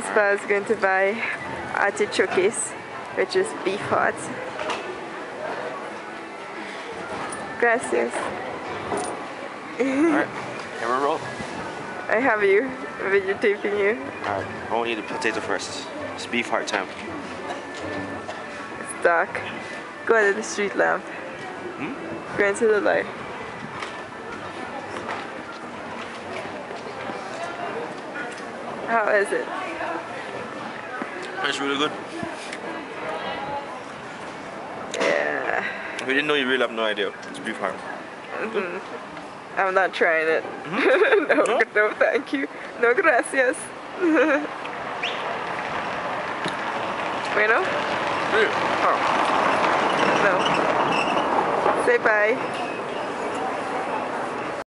Spa is going to buy artichokes, which is beef heart. Gracias. Alright, here we roll. I have you, videotaping you. Alright, I want to eat the potato first. It's beef heart time. It's dark. Go under the street lamp. Go into the light. How is it? It's really good. Yeah. If you didn't know, you really have no idea. It's beef heart. I'm not trying it. No, thank you. No, gracias. Bueno? Really? Oh. No. Say bye.